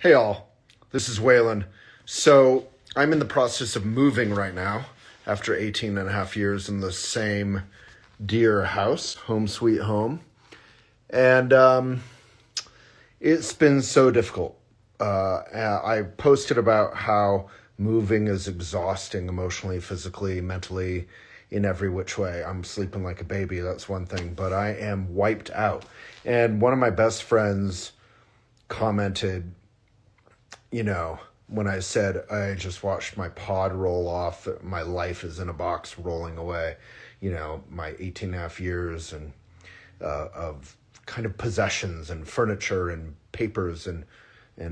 Hey all, this is Waylon. So I'm in the process of moving right now after 18 and a half years in the same dear house, home sweet home. And it's been so difficult. I posted about how moving is exhausting emotionally, physically, mentally, in every which way. I'm sleeping like a baby, that's one thing, but I am wiped out. And one of my best friends commented, when I said I just watched my pod roll off, my life is in a box rolling away, my 18 and a half years and of kind of possessions and furniture and papers and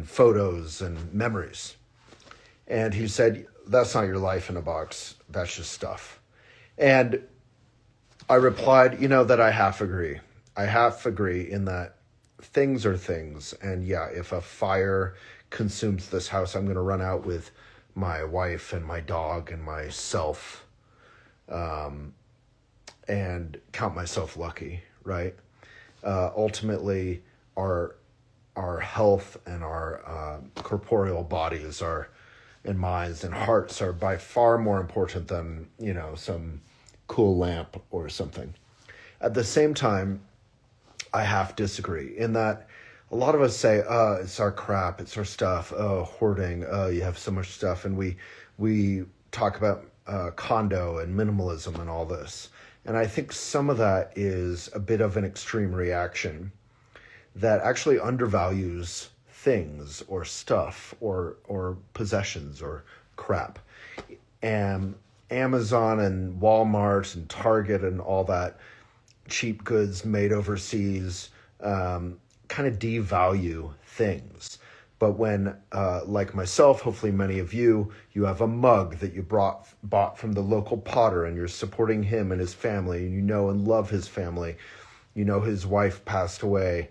photos and memories. And he said, that's not your life in a box. That's just stuff. And I replied, that I half agree. I half agree in that things are things. And yeah, if a fire consumes this house, I'm going to run out with my wife and my dog and myself, and count myself lucky, right? Ultimately, our health and our corporeal bodies and minds and hearts are by far more important than, some cool lamp or something. At the same time, I half disagree in that a lot of us say, it's our crap, it's our stuff, hoarding, you have so much stuff. And we talk about condo and minimalism and all this. And I think some of that is a bit of an extreme reaction that actually undervalues things or stuff or possessions or crap. And Amazon and Walmart and Target and all that cheap goods made overseas kind of devalue things. But when, like myself, hopefully many of you have a mug that you bought from the local potter and you're supporting him and his family, and and love his family. His wife passed away.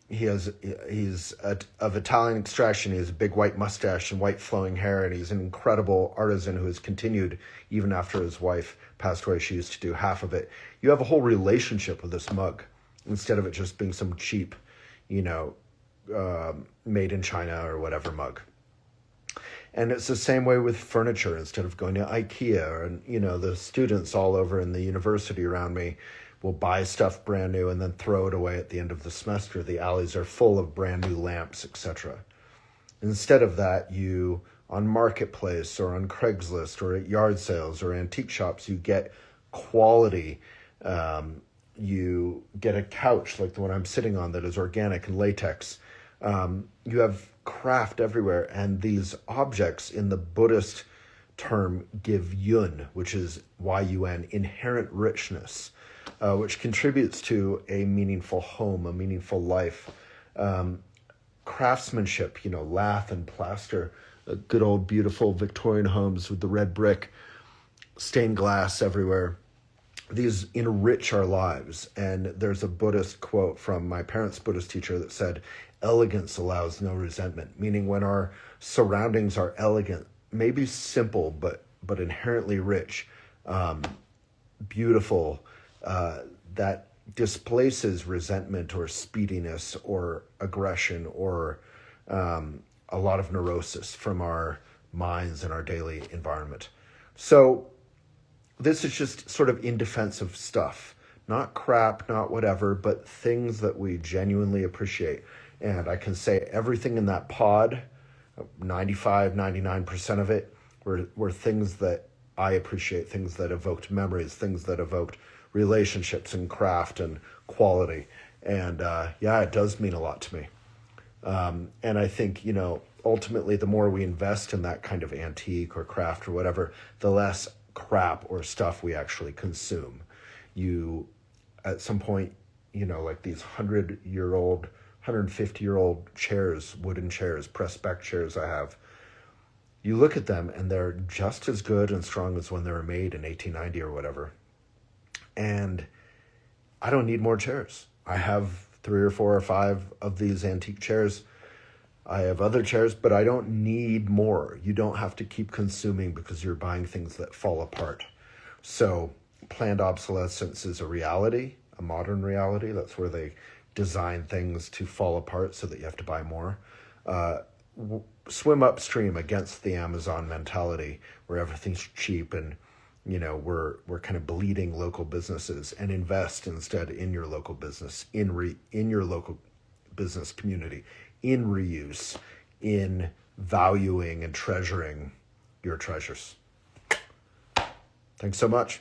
He's of Italian extraction. He has a big white mustache and white flowing hair, and he's an incredible artisan who has continued even after his wife passed away. She used to do half of it. You have a whole relationship with this mug instead of it just being some cheap, made in China or whatever mug. And it's the same way with furniture. Instead of going to IKEA, and the students all over in the university around me will buy stuff brand new and then throw it away at the end of the semester. The alleys are full of brand new lamps, etc. Instead of that, you on Marketplace or on Craigslist or at yard sales or antique shops, you get quality. You get a couch like the one I'm sitting on that is organic and latex. You have craft everywhere, and these objects in the Buddhist term give yun, which is Y-U-N, inherent richness, which contributes to a meaningful home, a meaningful life. Craftsmanship, lath and plaster, good old beautiful Victorian homes with the red brick, stained glass everywhere. These enrich our lives. And there's a Buddhist quote from my parents' Buddhist teacher that said, elegance allows no resentment, meaning when our surroundings are elegant, maybe simple, but inherently rich, beautiful, that displaces resentment or speediness or aggression or a lot of neurosis from our minds and our daily environment. So this is just sort of in defense of stuff, not crap, not whatever, but things that we genuinely appreciate. And I can say everything in that pod, 95, 99% of it, were things that I appreciate, things that evoked memories, things that evoked relationships and craft and quality. And it does mean a lot to me. And I think, ultimately, the more we invest in that kind of antique or craft or whatever, the less crap or stuff we actually consume. You, at some point, like these 100-year-old, 150-year-old chairs, wooden chairs, pressed back chairs I have, you look at them and they're just as good and strong as when they were made in 1890 or whatever. And I don't need more chairs. I have 3 or 4 or 5 of these antique chairs. I have other chairs, but I don't need more. You don't have to keep consuming because you're buying things that fall apart. So planned obsolescence is a reality, a modern reality. That's where they design things to fall apart so that you have to buy more. swim upstream against the Amazon mentality where everything's cheap and we're kind of bleeding local businesses, and invest instead in your local business, in your local business community, in reuse, in valuing and treasuring your treasures. Thanks so much.